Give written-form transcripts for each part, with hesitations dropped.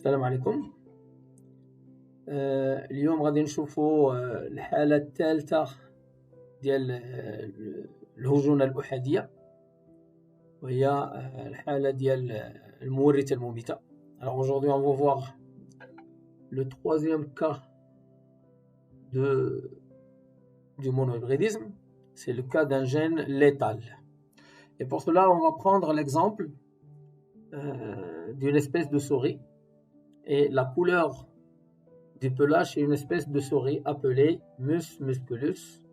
السلام عليكم. اليوم غادي نشوفوا الحالة الثالثة ديال الهجونة الأحادية، وهي الحالة ديال المورثة المميتة. Alors aujourd'hui on va voir le troisième cas du monohybridisme, c'est le cas d'un gène létal. Et pour cela on va prendre l'exemple d'une espèce de souris, et la couleur du pelage est une espèce de souris appelée Mus musculus.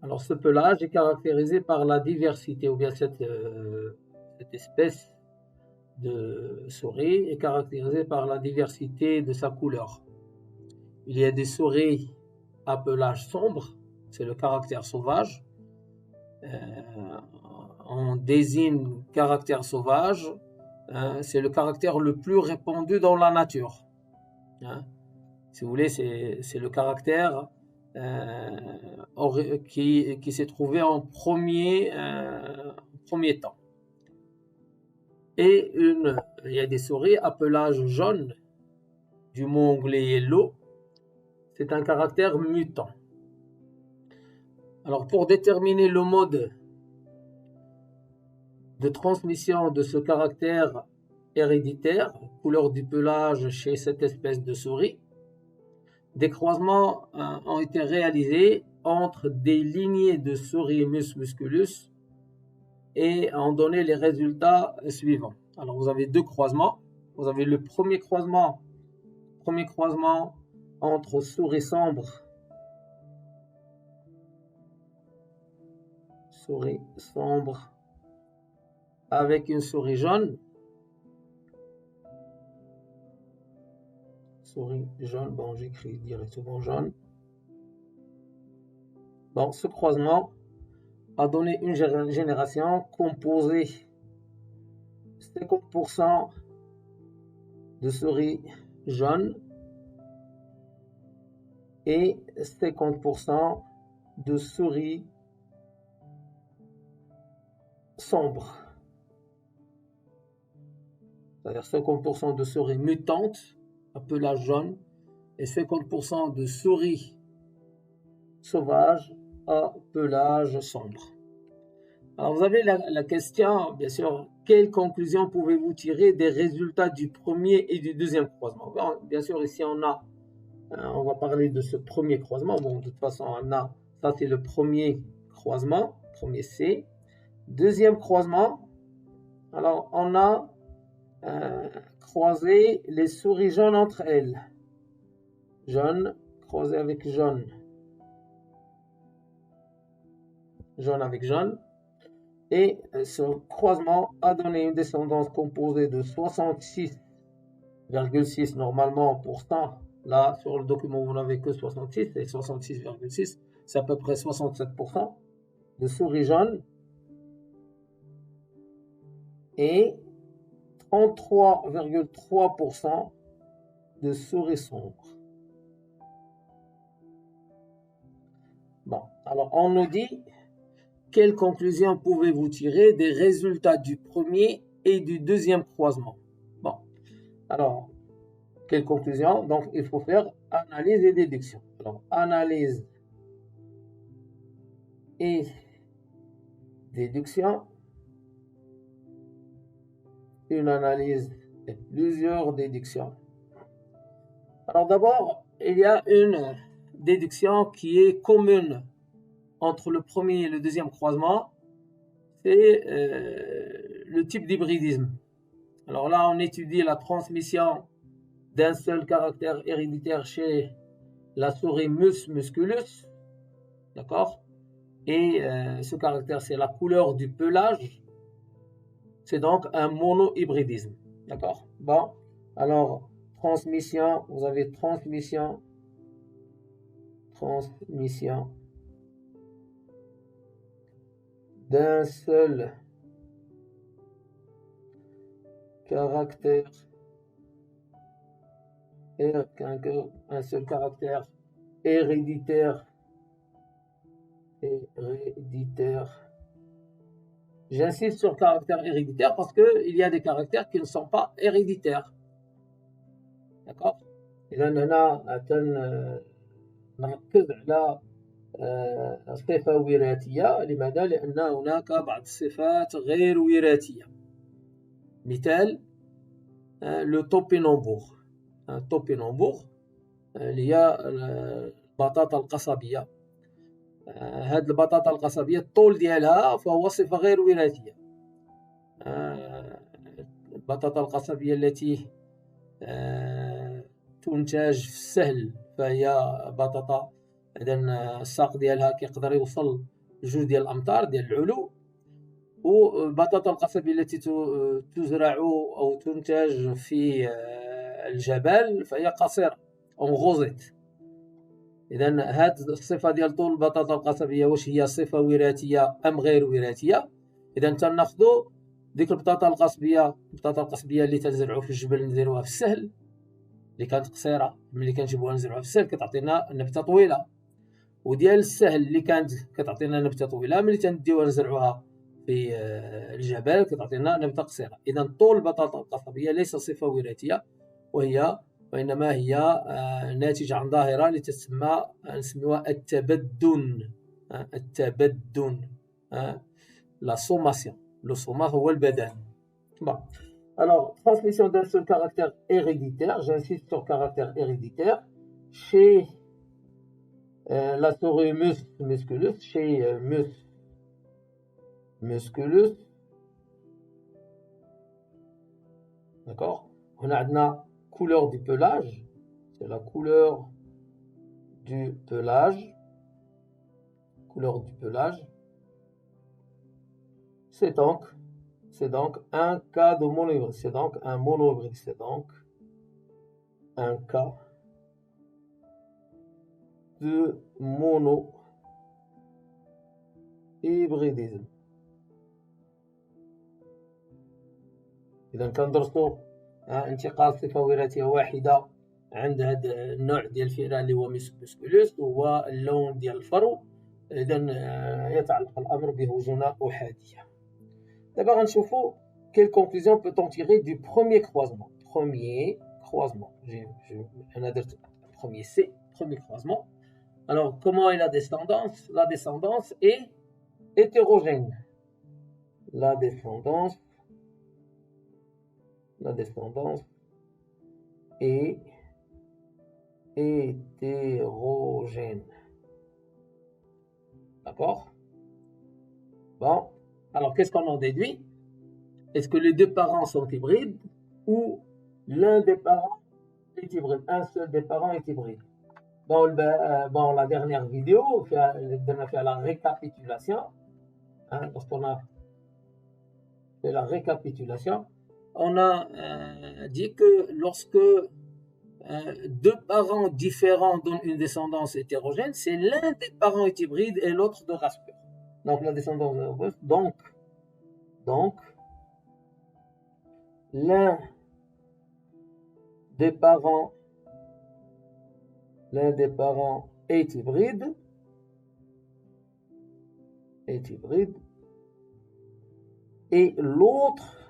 Alors ce pelage est caractérisé par la diversité, ou bien cette espèce de souris est caractérisée par la diversité de sa couleur. Il y a des souris à pelage sombre, c'est le caractère sauvage. On désigne caractère sauvage, c'est le caractère le plus répandu dans la nature. Si vous voulez, c'est le caractère qui s'est trouvé en premier temps. Et il y a des souris à pelage jaune, du mot anglais yellow, c'est un caractère mutant. Alors pour déterminer le mode de transmission de ce caractère héréditaire, couleur du pelage chez cette espèce de souris, des croisements ont été réalisés entre des lignées de souris Mus musculus et ont donné les résultats suivants. Alors vous avez deux croisements. Vous avez le premier croisement entre souris sombre avec une souris jaune. Souris jaune, bon, j'écris directement jaune. Bon, ce croisement a donné une génération composée 50% de souris jaunes et 50% de souris sombres. C'est-à-dire 50% de souris mutantes à pelage jaune et 50% de souris sauvages à pelage sombre. Alors vous avez la question, bien sûr, quelle conclusion pouvez-vous tirer des résultats du premier et du deuxième croisement? Bien sûr, ici on va parler de ce premier croisement. Bon, de toute façon, ça c'est le premier croisement, premier C. Deuxième croisement, alors on a croisé les souris jaunes entre elles. Jaune croisé avec jaune. Jaune avec jaune. Et ce croisement a donné une descendance composée de 66,6 normalement pour cent. Là, sur le document, vous n'avez que 66, et 66,6, c'est à peu près 67% de souris jaunes et 33,3% de souris sombres. Bon, alors on nous dit, quelle conclusion pouvez-vous tirer des résultats du premier et du deuxième croisement? Bon, alors, quelle conclusion? Donc, il faut faire analyse et déduction. Alors, analyse et déduction. Une analyse et plusieurs déductions. Alors, d'abord, il y a une déduction qui est commune entre le premier et le deuxième croisement, c'est le type d'hybridisme. Alors là, on étudie la transmission d'un seul caractère héréditaire chez la souris Mus musculus, d'accord? Et ce caractère, c'est la couleur du pelage. C'est donc un monohybridisme, d'accord? Bon, alors, transmission, vous avez transmission d'un seul caractère héréditaire. J'insiste sur caractère héréditaire parce qu'il y a des caractères qui ne sont pas héréditaires. d'accord. إذا هنا نركز على صفة وراثية. لماذا؟ لأن هناك بعض الصفات غير وراثية. مثال لو توبينومبور. التوبينومبور اللي هي البطاطا القصبية. هاد البطاطا القصبية الطول ديالها فهو صفة غير وراثية. البطاطا القصبية التي تنتج في السهل فهي بطاطا إذا الساق ديالها كيقدر يوصل 2 ديال الأمتار ديال العلو. والبطاطا القصبية التي تزرع أو تنتج في الجبل فهي قصيرة أو غوزيت. إذا هاد الصفة ديال طول البطاطا القصبية واش هي صفة وراثية أم غير وراثية؟ إذا تناخدو ديك البطاطا القصبية اللي تنزرعو في الجبل نديروها في السهل اللي كانت قصيرة، ملي كنجيبوها نزرعوها في السهل كتعطينا نبتة طويلة. وديال السهل اللي كانت كتعطينا نبتة طويلة ملي تنديوها نزرعوها في الجبل كتعطينا نبتة قصيرة. إذا طول البطاطا القصبية ليس صفة وراثية وإنما هي ناتجة عن ظاهرة اللي تسمى نسميوها التبدن. التبدن لا sommation. Le soma هو البدن. Bon. Alors, transmission d'un seul caractère héréditaire, j'insiste sur caractère héréditaire, chez la souris musculus, chez musculus, d'accord. On a la couleur du pelage, c'est la couleur du pelage, c'est donc un cas de monohybride, c'est donc un monohybride, c'est donc un cas de monohybridisme. إذا كندرسو انتقال صفة وراثية واحدة عند هذا النوع ديال الفئران اللي هو ميسكولوس وهو اللون ديال الفرو. إذا يتعلق الأمر بهجونة أحادية. D'abord, quelle conclusion peut-on tirer du premier croisement? Premier croisement. Premier croisement. Alors, comment est la descendance? La descendance est hétérogène. La descendance est hétérogène. D'accord? Bon. Alors, qu'est-ce qu'on en déduit? Est-ce que les deux parents sont hybrides ou l'un des parents est hybride? Un seul des parents est hybride. Bon, la dernière vidéo, on a fait la récapitulation. Lorsqu'on a fait la récapitulation, on a dit que lorsque deux parents différents donnent une descendance hétérogène, c'est l'un des parents est hybride et l'autre de race pure. Donc la descendance donc l'un des parents est hybride et l'autre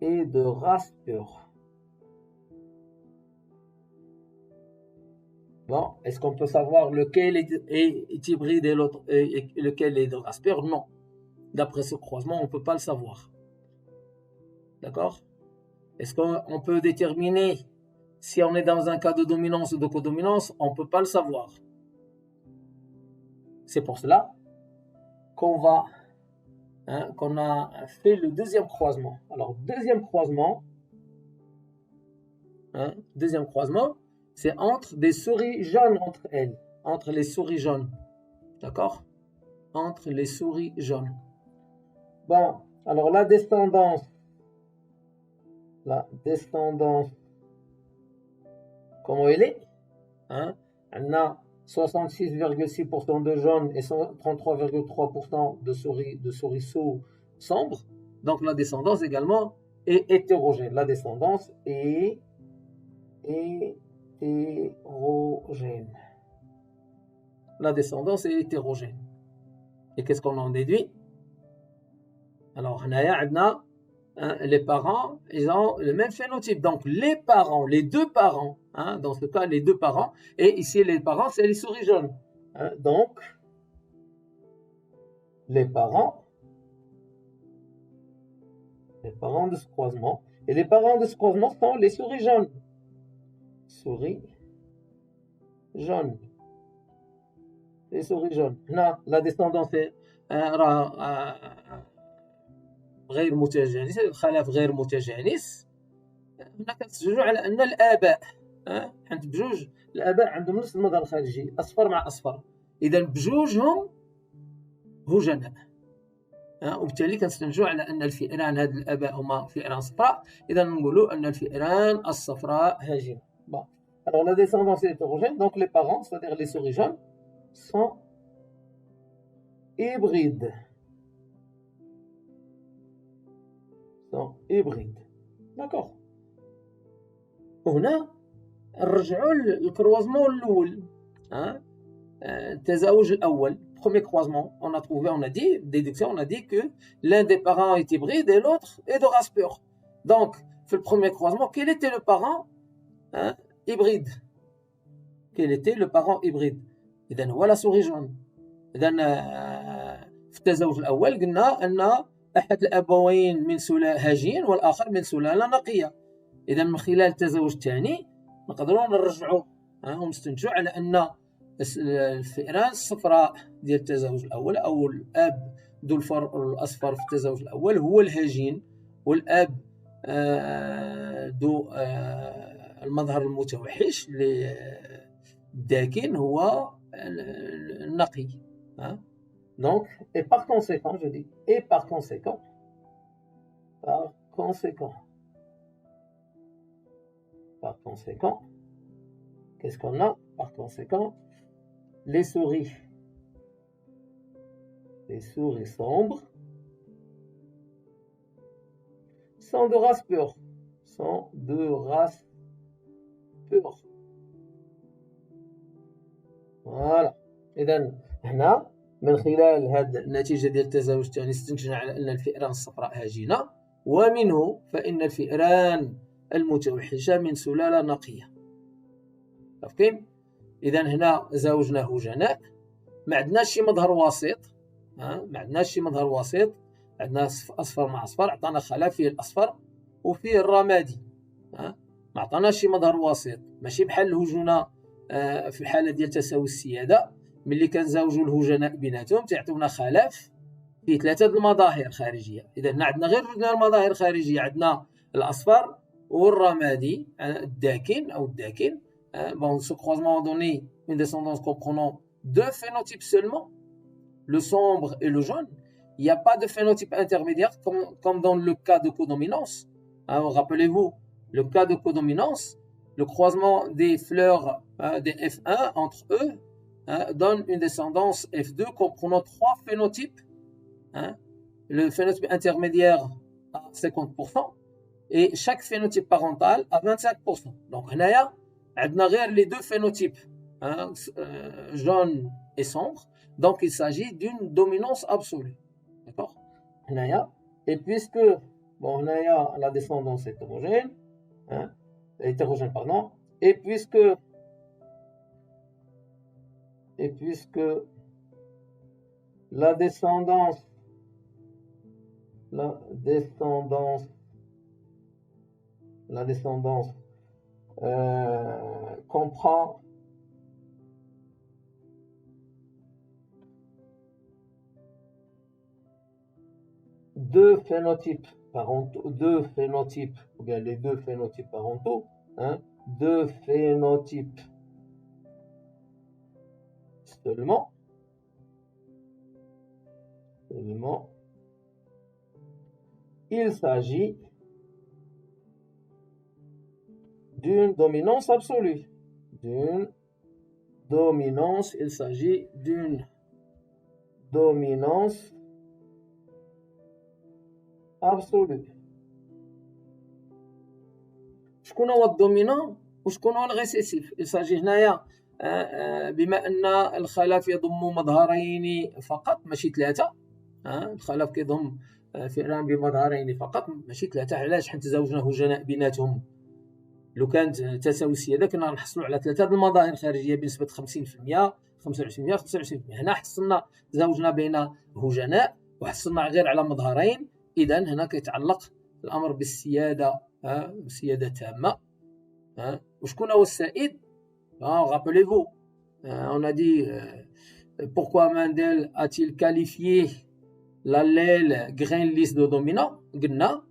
est de race pure. Bon, est-ce qu'on peut savoir lequel est hybride et l'autre et lequel est de race pure? Non. D'après ce croisement, on ne peut pas le savoir. D'accord? Est-ce qu'on peut déterminer si on est dans un cas de dominance ou de codominance? On ne peut pas le savoir. C'est pour cela qu'on a fait le deuxième croisement. Alors, deuxième croisement, c'est entre des souris jaunes entre elles, entre les souris jaunes. D'accord? Entre les souris jaunes. Bon, alors la descendance, comment elle est? On a 66,6% de jaunes et 33,3% de souriceaux sombres. Donc la descendance également est hétérogène. La descendance est hétérogène. La descendance est hétérogène. Et qu'est-ce qu'on en déduit? Alors, on a hein, les parents, ils ont le même phénotype. Donc, les parents, les deux parents, hein, dans ce cas, les deux parents, et ici, les parents, c'est les souris jaunes. Hein, donc, les parents de ce croisement, et les parents de ce croisement sont les souris jaunes. Souris jaunes. Les souris jaunes. Là, la descendance est غير متجانس، الخلاف غير متجانس. هنا كنتسجلوا على ان الاباء، حيت بجوج الاباء عندهم نفس المظهر الخارجي اصفر مع اصفر، اذا بجوجهم هجناء، وبالتالي كنستنتجوا على ان الفئران هاد الاباء هما فئران صفراء، اذا نقولوا ان الفئران الصفراء هاجنه. Bon. Alors la descendance est hétérogène, donc les parents, c'est-à-dire les souris jaunes, sont hybrides. hybride. D'accord. وهنا نرجعوا للكروازمون الاول، التزاوج الاول. Premier croisement, on a trouvé, on a dit, déduction, on a dit que l'un des parents est hybride et l'autre est de race pure. Donc, في le premier croisement, quel était le parent hybride? Quel était le parent hybride? إذا هو لا سوري جون. إذا في التزاوج الأول قلنا أن أحد الأبوين من سلالة هجين والآخر من سلالة نقية. إذا من خلال التزاوج الثاني نقدروا نرجعوا ونستنتجوا على أن الفئران الصفراء ديال التزاوج الأول أو الأب ذو الفر الأصفر في التزاوج الأول هو الهجين، والأب ذو المظهر المتوحش الداكن هو النقي. Donc, et par conséquent, je dis, et par conséquent, qu'est-ce qu'on a? Par conséquent, les souris sombres sont de race pure. Voilà. إذا هنا من خلال هذه النتيجة ديال التزاوج الثاني استنتجنا على أن الفئران الصفراء هجينة، ومنه فإن الفئران المتوحشة من سلالة نقية. متفقين؟ إذا هنا زاوجنا هجناء، ما عندناش شي مظهر وسيط، عندنا أصفر مع أصفر، عطانا خلا فيه الأصفر وفيه الرمادي، ما عطاناش شي مظهر وسيط، ماشي بحال الهجنة في الحالة ديال تساوي السيادة ملي كنزاوجوا الهجناء بيناتهم تيعطيونا خلاف فيه ثلاثة المظاهر خارجية. إذا هنا عندنا غير جوج المظاهر الخارجية، عندنا الأصفر والرمادي الداكن أو الداكن. Bon, ce croisement a donné une descendance comprenant deux phénotypes seulement, le sombre et le jaune. Il n'y a pas de phénotype intermédiaire comme dans le cas de codominance. Rappelez-vous, le cas de codominance, le croisement des fleurs des F1 entre eux donne une descendance F2 comprenant trois phénotypes. Le phénotype intermédiaire à 50% et chaque phénotype parental à 25%. Donc, هنايا عندنا غير les deux phénotypes jaune et sombre. Donc, il s'agit d'une dominance absolue. D'accord? Et puisque, bon, la descendance est hétérogène, pardon, et puisque la descendance comprend deux phénotypes parentaux, ou bien les deux phénotypes parentaux, deux phénotypes seulement, il s'agit d'une dominance absolue. Il s'agit d'une dominance absolue. شكون هو الدومينون وشكون هو الريسيسيف؟ il s'agit هنايا بما ان الخلاف يضم مظهرين فقط ماشي ثلاثه، الخلاف كيضم فئران بمظهرين فقط ماشي 3. علاش؟ حيت تزاوجنا هجناء بيناتهم لو كانت تساوي هذا كنا نحصلوا على 3 المظاهر خارجيه بنسبه 50%، 25%، 25%. هنا حصلنا تزاوجنا بين هجناء وحصلنا غير على مظهرين. اذا هنا كيتعلق الامر بالسياده، بالسياده تامه. وشكون هو السائد؟ rappelez-vous, on a dit pourquoi Mendel a-t-il qualifié l'allèle grain lisse de dominant? قلنا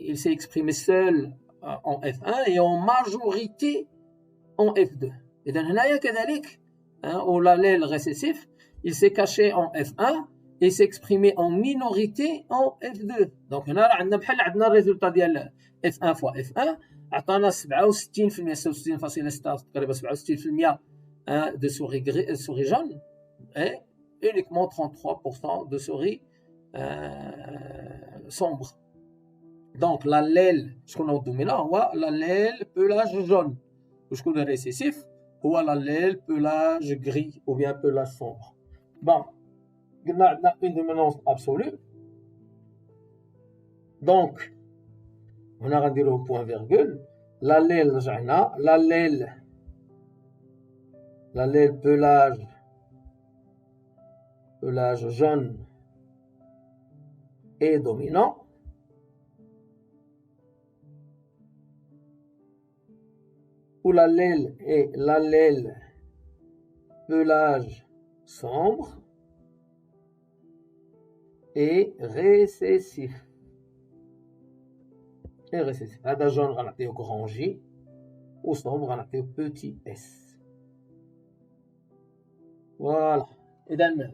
il s'est exprimé seul en F1 et en majorité en F2. إذا هنايا كذلك ou l'allèle récessif il s'est caché en F1 et s'est exprimé en minorité en F2. donc هنا راه عندنا بحال عندنا الريزولطا ديال F1 fois F1 عطانا 67%، 66.6 تقريبا 67% de souris jaunes et uniquement 33% de souris sombres. Donc l'allèle شكون هو الدومينون؟ هو l'allèle pelage jaune. وشكون الريسيسيف؟ هو l'allèle pelage gris ou bien pelage sombre. bon قلنا عندنا une dominance absolue. donc هنا غنديرو بوان فيرغول. l'allèle رجعنا l'allèle pelage jaune est dominant. ou l'allèle est l'allèle pelage sombre et récessif. هذا جون غنعطيو grand J و sombre غنعطيو petit s. فوالا. اذا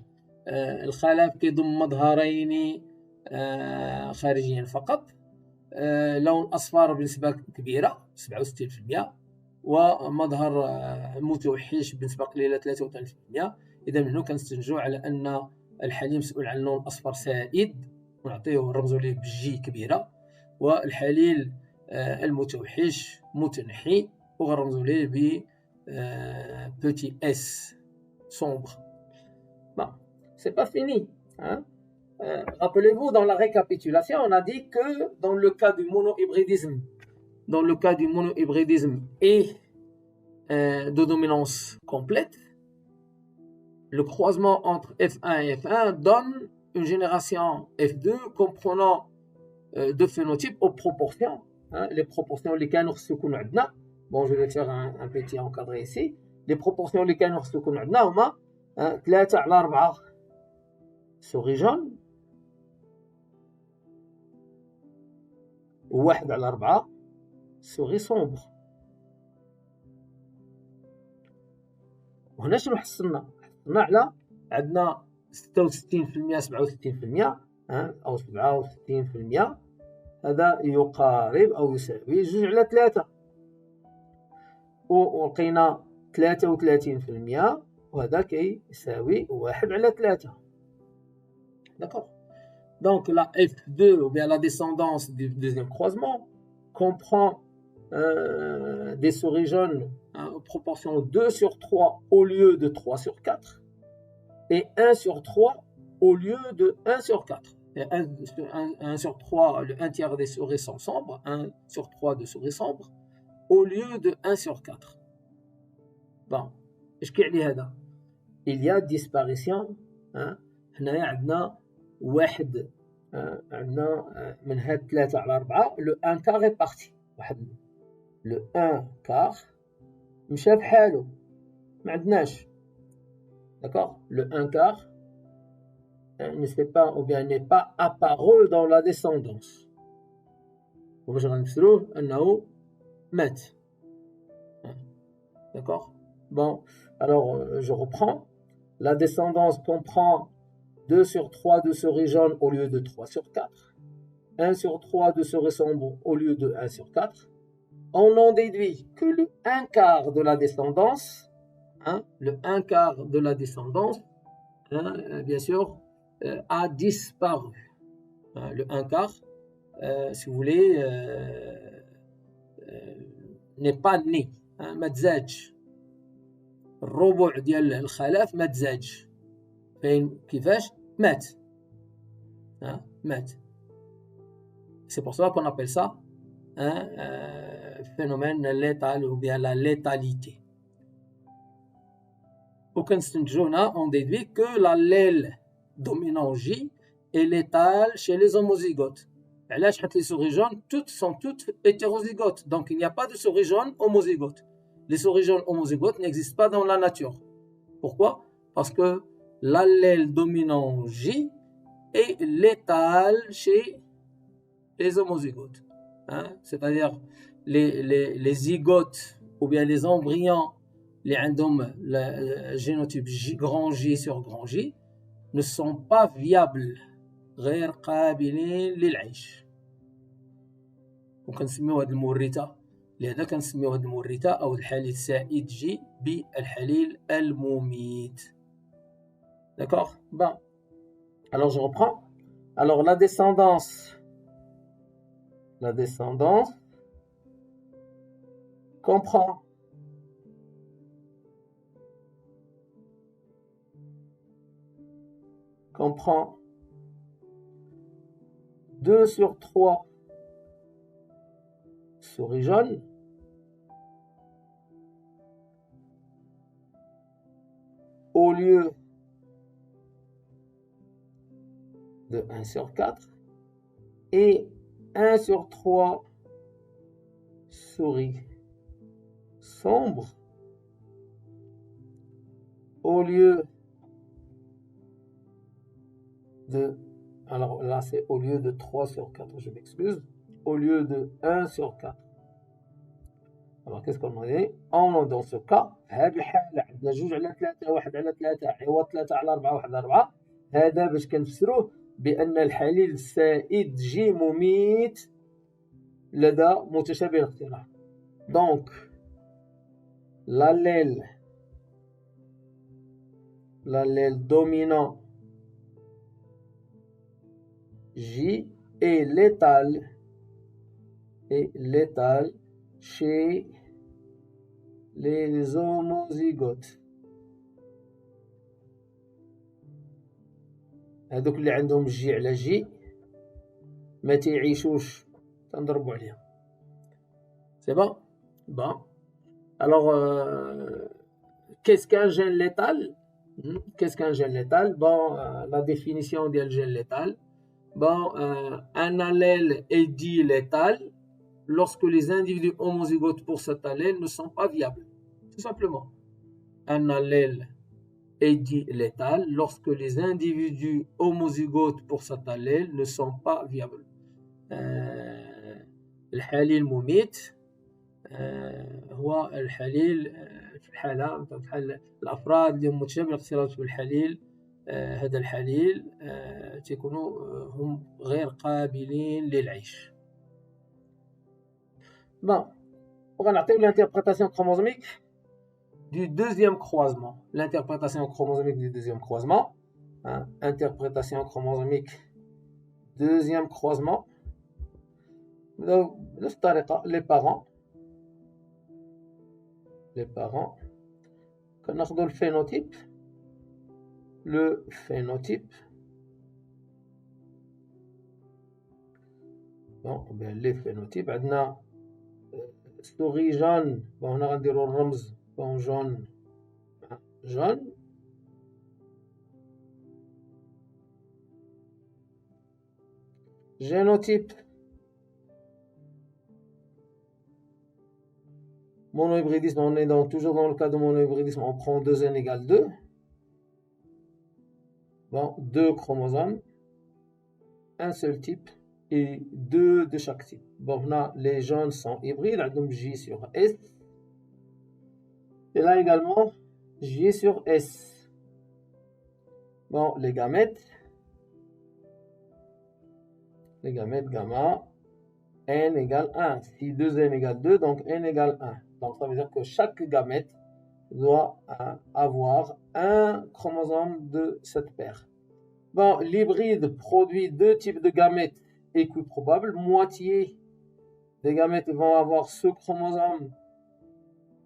الخلاف كيضم مظهرين خارجيا فقط، لون اصفر بنسبه كبيره 67%، ومظهر متوحش بنسبه قليله 33%. اذا من هنا كنستنتجوا على ان الحليب مسؤول عن اللون الاصفر سائد ونعطيوه نرمزوا ليه بالجي كبيره، والحليل المتوحش متنحي وغنرمزوا ليه ب petit s sombre. Bon, c'est pas fini, hein? Rappelez-vous, dans la récapitulation, on a dit que dans le cas du monohybridisme et de dominance complète, le croisement entre F1 et F1 donne une génération F2 comprenant deux phénotypes aux proportions. Les proportions les كانوا خصو يكونوا عندنا. Bon, je vais faire un petit encadré ici. Les proportions اللي كانوا خصو يكونوا عندنا هما 3/4 souris jaune و 1/4 souris sombre. وهنا شنو حصلنا على عندنا 66% 67% أو 67%. هذا يقارب أو يساوي 2/3. ولقينا 33% وهذا كيساوي 1/3. D'accord. Donc la F2 ou bien la descendance du deuxième croisement comprend des souris jaunes en proportion 2/3 au lieu de 3/4 et 1/3 au lieu de 1/4. Et 1/3, le 1/3 des souris sont sombres, 1/3 de souris sombres au lieu de 1/4. Bon, اش كيعني هذا؟ il y a disparition. هنايا عندنا واحد عندنا من هاد 3/4 لو 1 كار ريبارتي. واحد لو 1 كار مشى بحالو ما عندناش. d'accord. le 1 quart ne sait pas ou bien n'est pas apparu dans la descendance. وباش غنفسروه انه مات. d'accord. bon, alors je reprends. La descendance comprend 2/3 de souris jaune au lieu de 3/4, 1/3 de souris sombre au lieu de 1/4. On en déduit que le 1 quart de la descendance, le 1 quart de la descendance, bien sûr, a disparu. Le 1 quart, si vous voulez, n'est pas né. ما تزادش. الربع ديال الخلاف ما تزادش. فين كيفاش؟ مات. hein, مات. C'est pour ça qu'on appelle ça un phénomène létal ou bien la létalité. On déduit que l'allèle dominant J est létal chez les homozygotes. Les souris jaunes sont toutes hétérozygotes, donc il n'y a pas de souris jaunes homozygotes. Les souris jaunes homozygotes n'existent pas dans la nature. Pourquoi? Parce que l'allèle dominant J est létal chez les homozygotes. Hein? C'est-à-dire les zygotes ou bien les embryons, les عندهم le génotype grand J sur grand J, ne sont pas viables. غير قابلين للعيش. وكنسميو هذا المورثة لهذا كنسميو هذا المورثة أو الحليل سائد جي بالحليل المميت. D'accord? Bon. Alors je reprends. Alors la descendance comprend comprend 2 sur 3 souris jaunes au lieu de 1 sur 4 et 1 sur 3 souris sombres au lieu de, alors là c'est au lieu de 3 sur 4, je m'excuse, au lieu de 1 sur 4. Alors qu'est-ce qu'on a dit? Dans ce cas, هذه الحالة عندنا 2 على 3 1 على 3 عوض 3 على 4 1 على 4. هذا باش كنفسروه بأن الحليل السائد جي مميت لدى متشابه الاقتران. Donc l'allèle dominant J est létal chez les homozygotes. هذوك اللي عندهم جي على جي ما تيعيشوش تنضربوا عليهم. C'est bon? Bon. Alors, qu'est-ce qu'un gène létal? Qu'est-ce qu'un gène létal? Bon, la définition d'un gène létal. Bon, un allèle est dit létal lorsque les individus homozygotes pour cet allèle ne sont pas viables. Tout simplement. Un allèle est dit létal lorsque les individus homozygotes pour cet allèle ne sont pas viables. الحليل المميت هو الحليل في الحالة بحال الأفراد اللي هم متشابه الاختلاط بالحليل هذا الحليل تيكونوا هم غير قابلين للعيش. Bon, وغنعطيو l'interprétation chromosomique du deuxième croisement. L'interprétation chromosomique du deuxième croisement. Hein, interprétation chromosomique deuxième croisement. بنفس الطريقة les parents كناخدو الفينوتيب bon bien les phénotypes عندنا souris jaune bon هنا غنديرو الرمز bon jaune génotype monohybridisme, on est toujours dans le cas de monohybridisme, on prend 2n égale 2. Bon, 2 chromosomes, un seul type et 2 de chaque type. Bon, là, les jaunes sont hybrides, donc J sur S. Et là également, J sur S. Bon, les gamètes gamma, n égale 1. Si 2n égale 2, donc n égale 1. Donc ça veut dire que chaque gamète doit avoir un chromosome de cette paire. Bon, l'hybride produit 2 types de gamètes équiprobables. Moitié des gamètes vont avoir ce chromosome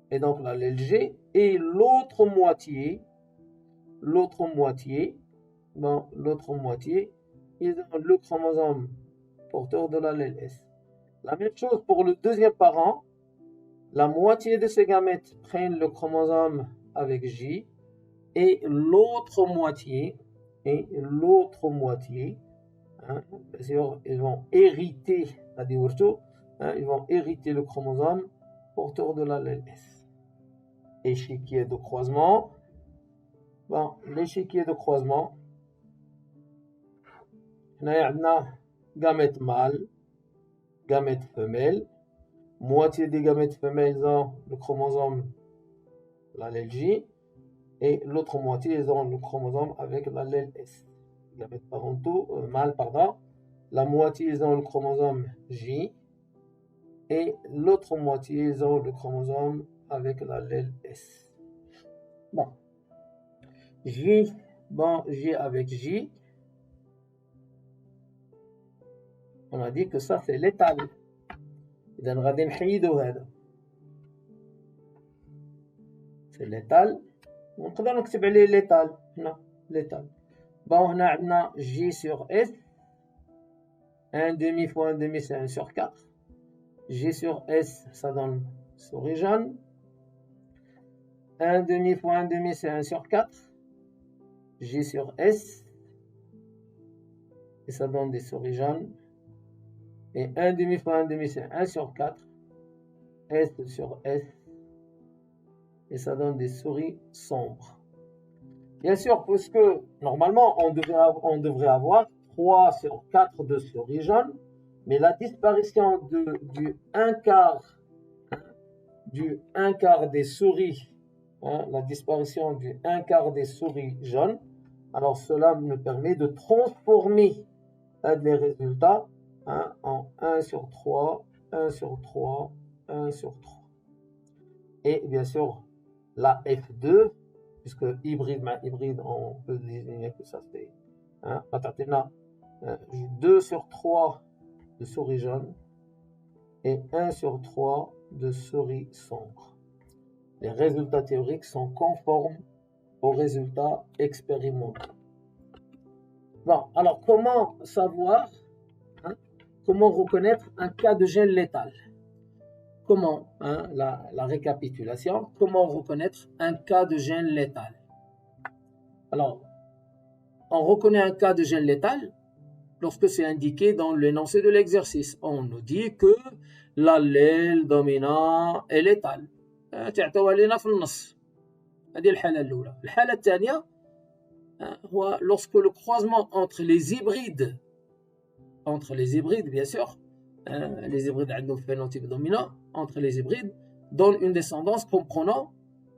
et donc l'allèle G, et l'autre moitié, ils ont le chromosome porteur de l'allèle S. La même chose pour le deuxième parent. La moitié de ces gamètes prennent le chromosome avec J et l'autre moitié, hein, bien sûr, ils vont hériter la diurto, hein, ils vont hériter le chromosome porteur de l'allèle S. Échiquier de croisement. Bon, l'échiquier de croisement, on a gamète mâle, gamète femelle. Moitié des gamètes femelles ont le chromosome l'allèle J et l'autre moitié ils ont le chromosome avec l'allèle S. Gamètes parentaux, mâles, pardon. La moitié ils ont le chromosome J et l'autre moitié ils ont le chromosome avec l'allèle S. Bon. J avec J. On a dit que ça c'est létal. إذا غادي نحيدو هذا سي ليتال ونقدر نكتب عليه ليتال هنا ليتال. بون هنا عندنا J sur S 1 demi fois 1 demi c'est 1 sur 4. J sur S ça donne souris jaune. 1 demi fois 1 demi c'est 1 sur 4. J sur S et ça donne des souris jaunes. Et 1 demi fois 1 demi, c'est 1 sur 4. S sur S. Et ça donne des souris sombres. Bien sûr, puisque normalement, on devrait avoir 3 sur 4 de souris jaunes. Mais la disparition du 1 quart des souris, hein, la disparition du 1 quart des souris jaunes, alors cela me permet de transformer les résultats, hein, en 1 sur 3, 1 sur 3, 1 sur 3. Et bien sûr, la F2, puisque hybride, on peut désigner que ça c'est, hein, 2 sur 3 de souris jaune et 1 sur 3 de souris sombre. Les résultats théoriques sont conformes aux résultats expérimentaux. Bon, alors comment savoir, hein, comment reconnaître un cas de gène létal? Comment, hein, la récapitulation, comment reconnaître un cas de gène létal? Alors, on reconnaît un cas de gène létal lorsque c'est indiqué dans l'énoncé de l'exercice. On nous dit que l'allèle dominant est létal. تعطيوها لنا في النص. هذه الحالة الأولى. الحالة الثانية هو lorsque le croisement entre les hybrides bien sûr, les hybrides عندهم phénotype dominant, entre les hybrides donne une descendance comprenant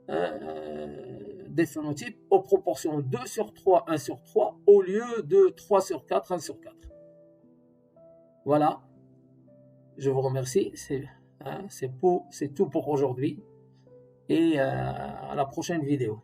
des phénotypes aux proportions 2 sur 3, 1 sur 3 au lieu de 3 sur 4, 1 sur 4. Voilà, je vous remercie, c'est tout pour aujourd'hui et à la prochaine vidéo.